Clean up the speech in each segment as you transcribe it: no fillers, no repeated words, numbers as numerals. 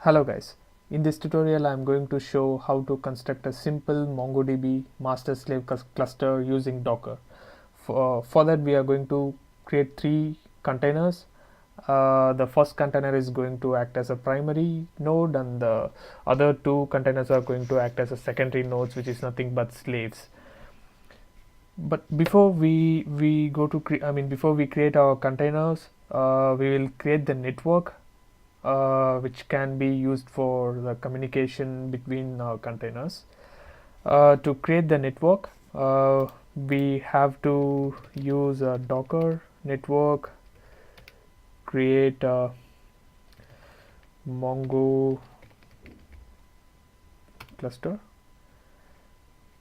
Hello guys, in this tutorial I am going to show how to construct a simple MongoDB master-slave cluster using Docker. For that we are going to create 3 containers. The first container is going to act as a primary node and the other 2 containers are going to act as a secondary nodes, which is nothing but slaves. But before we before we create our containers, we will create the network which can be used for the communication between containers. To create the network, we have to use a Docker network, create a mongo cluster.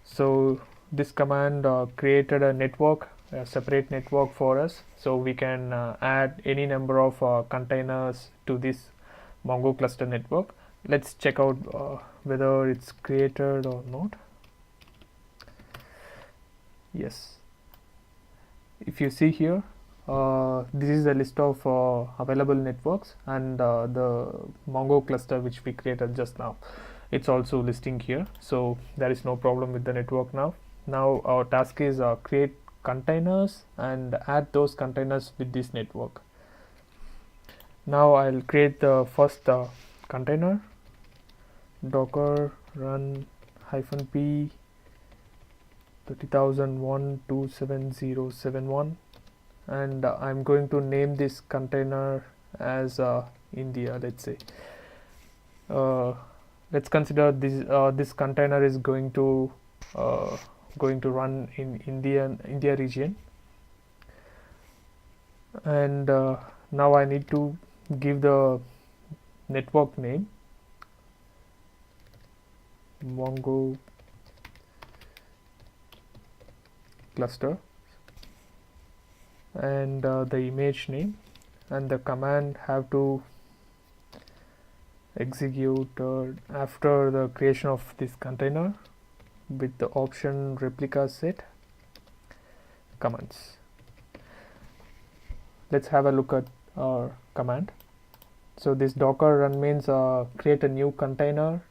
So this command created a network, a separate network for us, so we can add any number of containers to this mongo cluster network. Let's check out whether it's created or not. Yes, if you see here, this is the list of available networks, and the mongo cluster which we created just now, it's also listing here, so there is no problem with the network now. Now our task is create containers and add those containers with this network. Now I'll create the first container, docker run -p 30,001 27071, and I'm going to name this container as India, let's say. Let's consider this container is going to run in India region, and now I need to give the network name mongo cluster, and the image name, and the command have to execute after the creation of this container with the option replica set commands. Let's have a look at our command. So this docker run means create a new container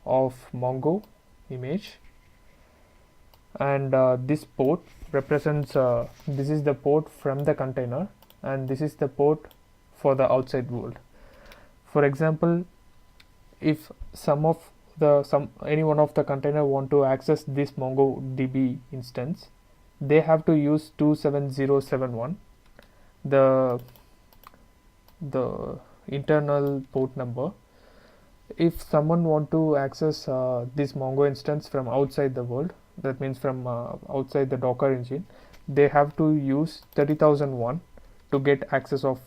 of mongo image, and this port represents this is the port from the container, and this is the port for the outside world. For example, if any one of the container want to access this MongoDB instance, they have to use 27071, the internal port number. If someone want to access this Mongo instance from outside the world, that means from outside the Docker engine, they have to use 30,001 to get access of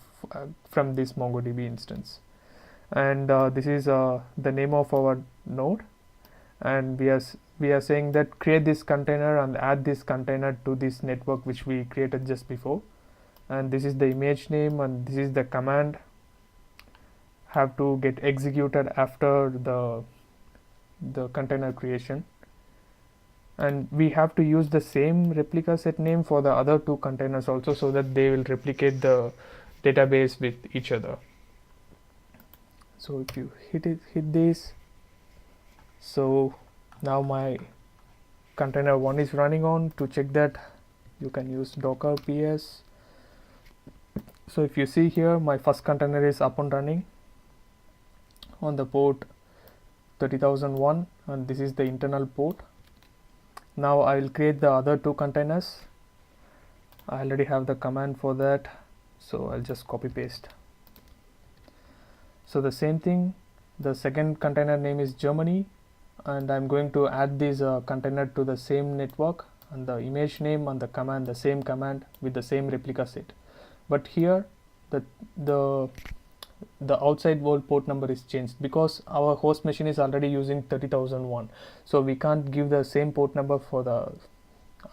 from this MongoDB instance. And this is the name of our node, and we are saying that create this container and add this container to this network which we created just before, and this is the image name, and this is the command have to get executed after the container creation. And we have to use the same replica set name for the other 2 containers also, so that they will replicate the database with each other. So if you hit this, so now my container 1 is running on. To check that, you can use docker ps. So if you see here, my first container is up and running on the port 30,001, and this is the internal port. Now I will create the other 2 containers. I already have the command for that, so I'll just copy paste. So the same thing, the second container name is Germany, and I'm going to add this container to the same network, and the image name and the command, the same command with the same replica set. But here the outside world port number is changed because our host machine is already using 30,001, so we can't give the same port number for the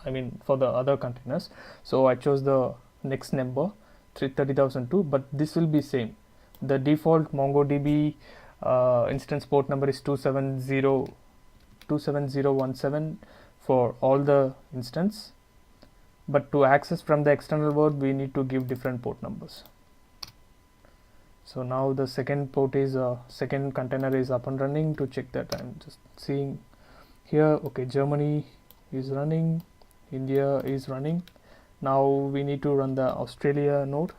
other containers. So I chose the next number 30,002, but this will be same. The default MongoDB instance port number is 27017 for all the instance, but to access from the external world we need to give different port numbers. So now the second port is second container is up and running. To check that, I'm just seeing here, okay, Germany is running, India is running. Now we need to run the Australia node.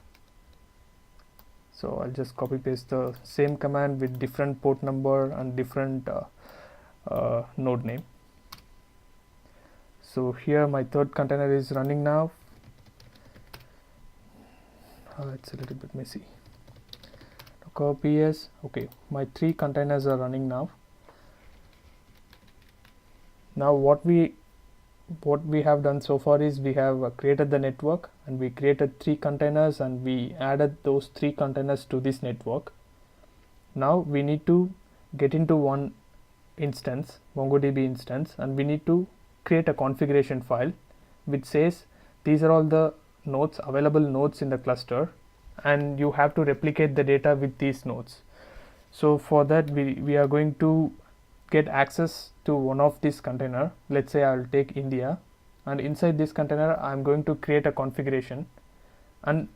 So I'll just copy paste the same command with different port number and different node name. So here my third container is running now. It's a little bit messy. Docker ps, okay, my 3 containers are running now. Now what we have done so far is we have created the network, and we created 3 containers, and we added those 3 containers to this network. Now we need to get into one instance, MongoDB instance, and we need to create a configuration file which says these are all the nodes, available nodes in the cluster, and you have to replicate the data with these nodes. So for that we are going to get access to one of this container. Let's say I'll take India, and inside this container I'm going to create a configuration, and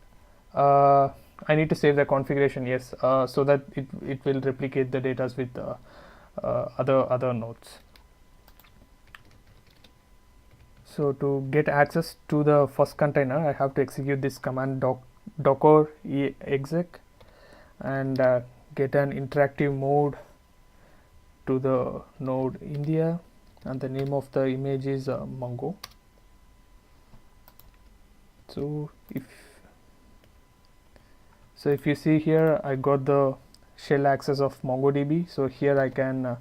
I need to save the configuration, yes, so that it will replicate the data with other nodes. So to get access to the first container, I have to execute this command docker exec and get an interactive mode to the node India, and the name of the image is Mongo. So if you see here, I got the shell access of MongoDB. So here I can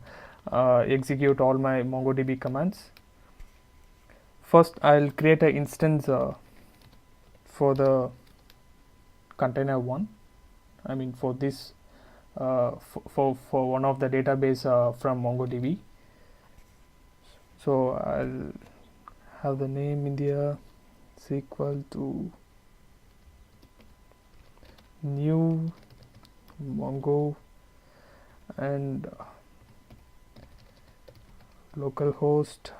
execute all my MongoDB commands. First I'll create an instance for the container 1, I mean for this for one of the database from MongoDB. So I'll have the name India is equal to new Mongo and localhost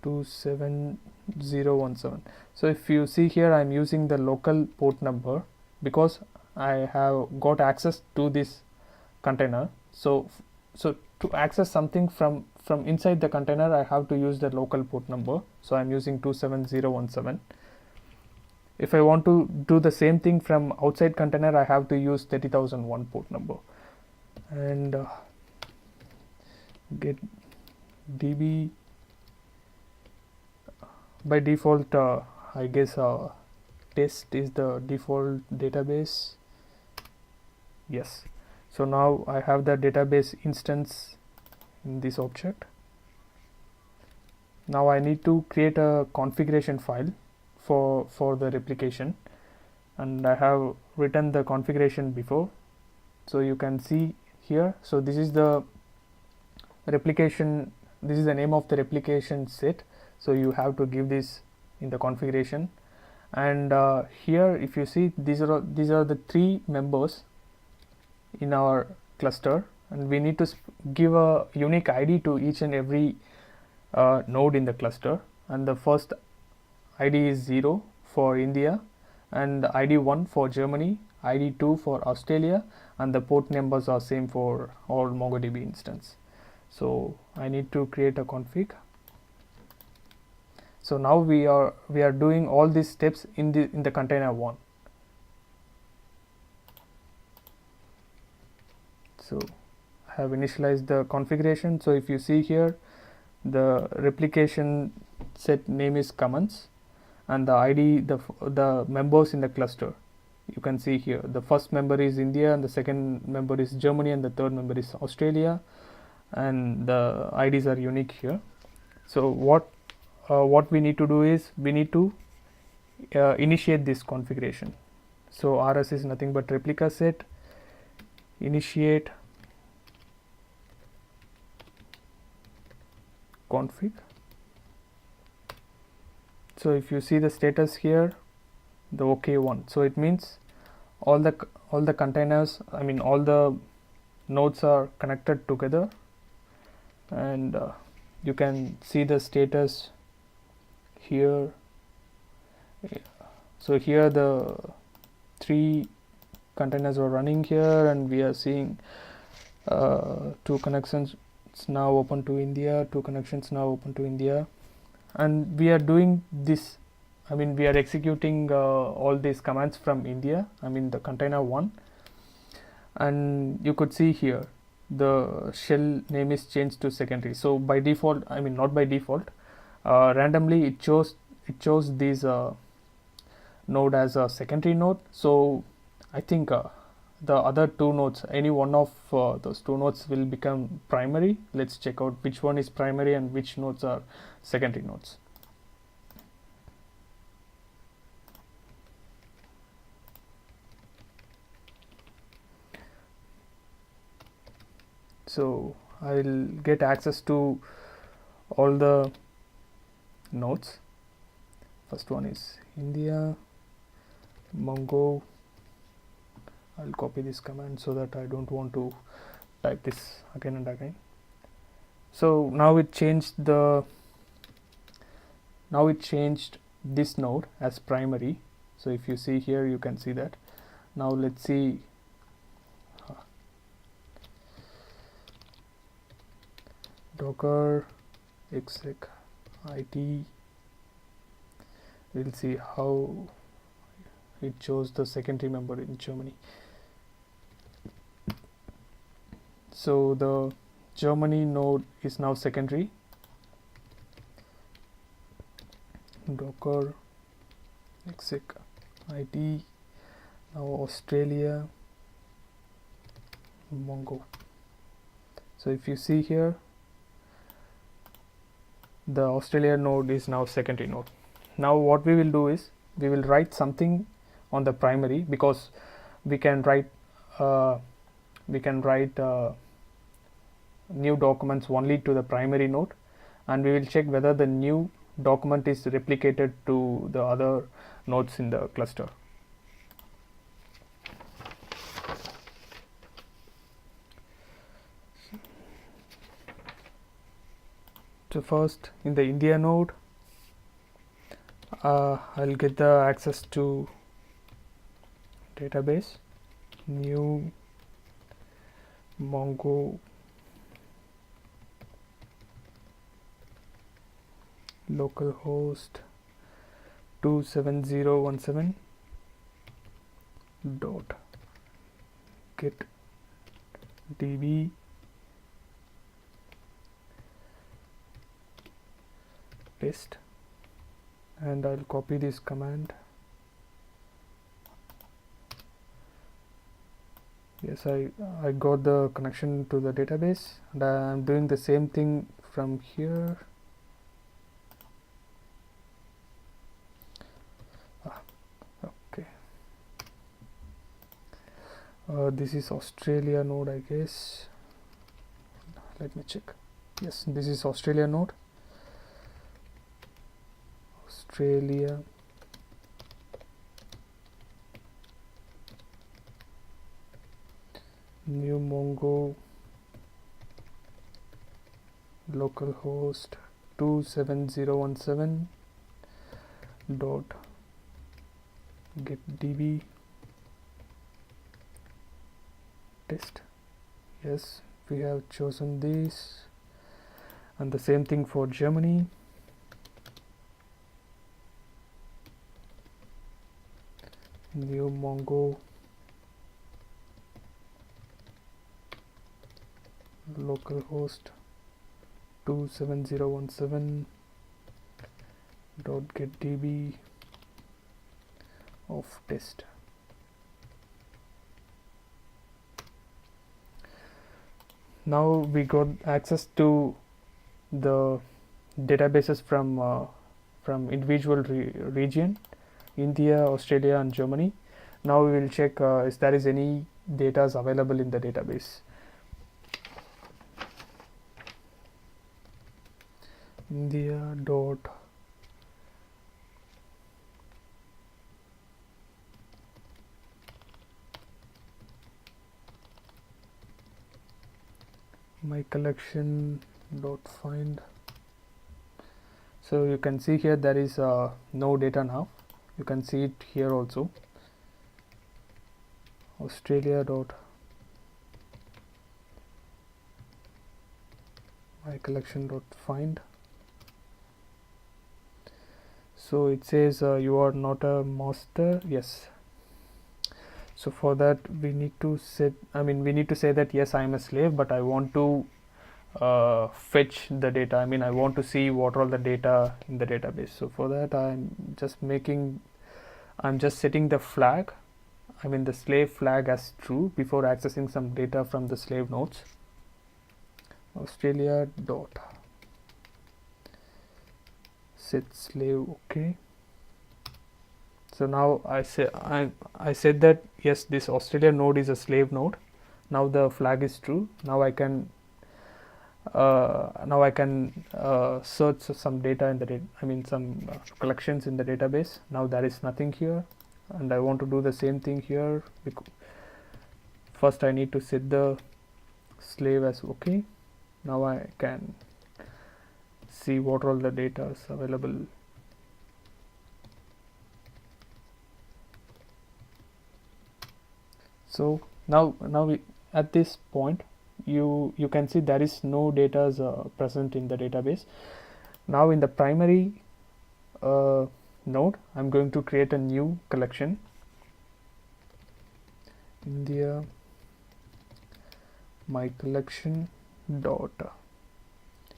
27017. So if you see here, I'm using the local port number because I have got access to this container. So to access something from inside the container, I have to use the local port number. So I'm using 27017. If I want to do the same thing from outside container, I have to use 30001 port number. And get db, by default I guess test is the default database. Yes, so now I have the database instance in this object. Now I need to create a configuration file for the replication, and I have written the configuration before, so you can see here. So this is the replication, this is the name of the replication set, so you have to give this in the configuration. And here if you see, these are the 3 members in our cluster, and we need to give a unique ID to each and every node in the cluster. And the first ID is 0 for India, and ID 1 for Germany, ID 2 for Australia, and the port numbers are same for all MongoDB instance. So I need to create a config. So now we are doing all these steps in the container 1. So I have initialized the configuration. So if you see here, the replication set name is comments, and the ID, the members in the cluster, you can see here the first member is India, and the second member is Germany, and the third member is Australia, and the IDs are unique here. So what we need to do is we need to initiate this configuration. So RS is nothing but replica set initiate config. So if you see the status here, the OK one, so it means all the containers, I mean all the nodes are connected together, and you can see the status here. So here the 3 containers are running here, and we are seeing 2 connections now open to India, 2 connections now open to India, and we are doing this. I mean, we are executing all these commands from India, I mean the container 1, and you could see here the shell name is changed to secondary. So by default, I mean not by default, randomly it chose this node as a secondary node. So I think the other 2 nodes, any one of those 2 nodes will become primary. Let's check out which one is primary and which nodes are secondary nodes. So I'll get access to all the nodes. First one is India, Mongo. I'll copy this command so that I don't want to type this again and again. So now it changed this node as primary. So if you see here, you can see that. Now let's see. Docker exec it. We'll see how it chose the secondary member in Germany. So the Germany node is now secondary. Docker exec it. Now Australia Mongo. So if you see here, the Australia node is now secondary node. Now what we will do is we will write something on the primary, because we can write new documents only to the primary node, and we will check whether the new document is replicated to the other nodes in the cluster. So first, in the India node, I'll get the access to database, new mongo localhost 27017 dot get db paste, and I'll copy this command. Yes, I got the connection to the database, and I'm doing the same thing from here. Okay. This is Australia node, I guess. Let me check. Yes, this is Australia node. Australia new mongo localhost 27017 dot get db test. Yes, we have chosen this, and the same thing for Germany. New mongo localhost 27017 dot get db of test. Now we got access to the databases from individual region, India, Australia and Germany. Now we will check if there is any data available in the database. India dot my collection dot find. So you can see here there is no data now. You can see it here also. Australia dot my collection dot find. So it says you are not a master. Yes. So for that we need to set, we need to say that yes, I am a slave, but I want to fetch the data. I want to see what are the data in the database. So for that I'm just setting the flag, the slave flag as true before accessing some data from the slave nodes. Australia dot set slave. Okay. So now I said that yes, this Australia node is a slave node. Now the flag is true. Now I can search some data in the some collections in the database. Now there is nothing here, and I want to do the same thing here. First I need to set the slave as okay. Now I can see what all the data is available. So now we, at this point you can see there is no data present in the database. Now in the primary node I'm going to create a new collection, India my collection dot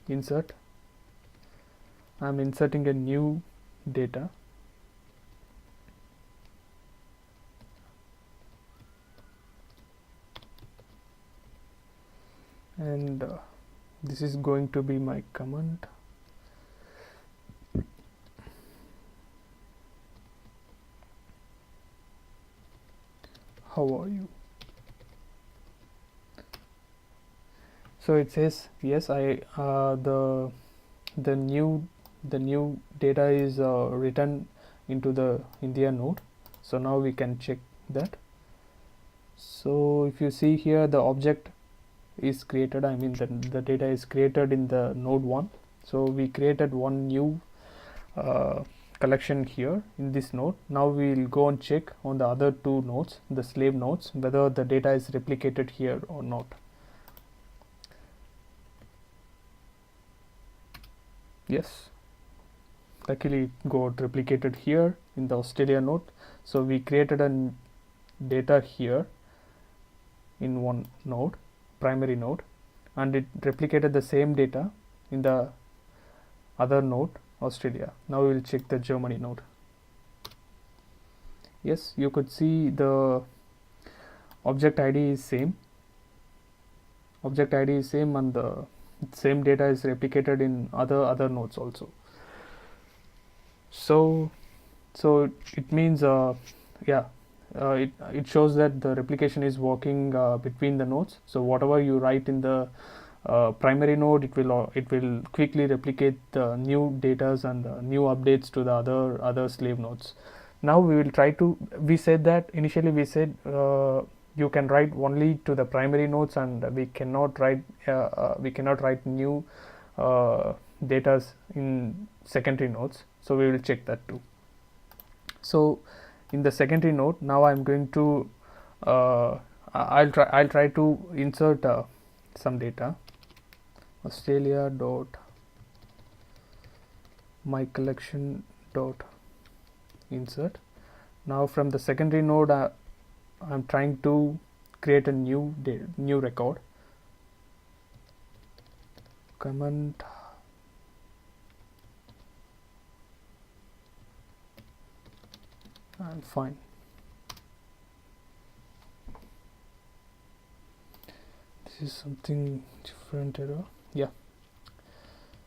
insert. I'm inserting a new data, and this is going to be my comment. How are you? So it says yes, I the new data is written into the India node. So now we can check that. So if you see here, the object is created, the data is created in the node 1. So we created one new collection here in this node. Now we will go and check on the other two nodes, the slave nodes, whether the data is replicated here or not. Yes, luckily it got replicated here in the Australia node. So we created a data here in one node, primary node, and it replicated the same data in the other node, Australia. Now we will check the Germany node. Yes, you could see the object ID is same. Object ID is same, and the same data is replicated in other nodes also. So it means it shows that the replication is working between the nodes. So whatever you write in the primary node, it will quickly replicate the new datas and new updates to the other slave nodes. Now we will try to, we said that initially we said you can write only to the primary nodes, and we cannot write new datas in secondary nodes. So we will check that too. So in the secondary node, now I'm going to I'll try to insert some data. Australia dot my collection dot insert. Now from the secondary node, I'm trying to create a new record. Comment and fine. This is something different error. Yeah,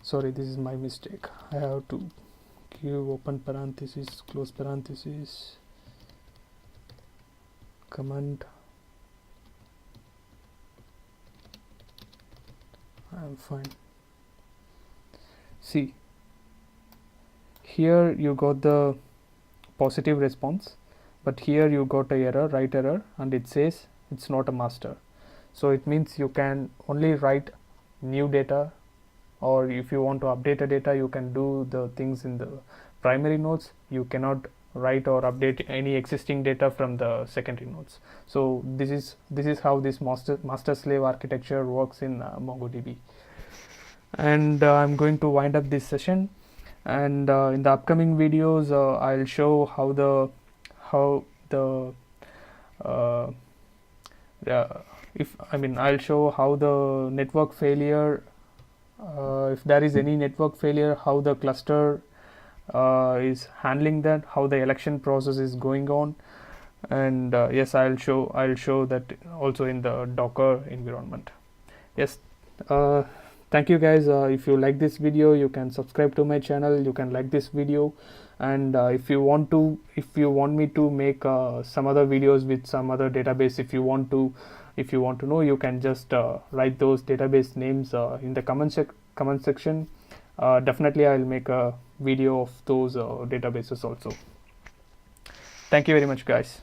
sorry, this is my mistake. I have to give open parenthesis, close parenthesis, comment. I'm fine. See, here you got the positive response, but here you got a error, write error, and it says it's not a master. So it means you can only write new data, or if you want to update a data, you can do the things in the primary nodes. You cannot write or update any existing data from the secondary nodes. So this is how this master slave architecture works in MongoDB. And I'm going to wind up this session, and in the upcoming videos I'll show how the I'll show how the network failure, if there is any network failure, how the cluster is handling that, how the election process is going on, and yes, I'll show that also in the Docker environment. Yes, thank you guys. If you like this video, you can subscribe to my channel, you can like this video, and if you want me to make some other videos with some other database, if you want to know, you can just write those database names in the comment section. Definitely I'll make a video of those databases also. Thank you very much, guys.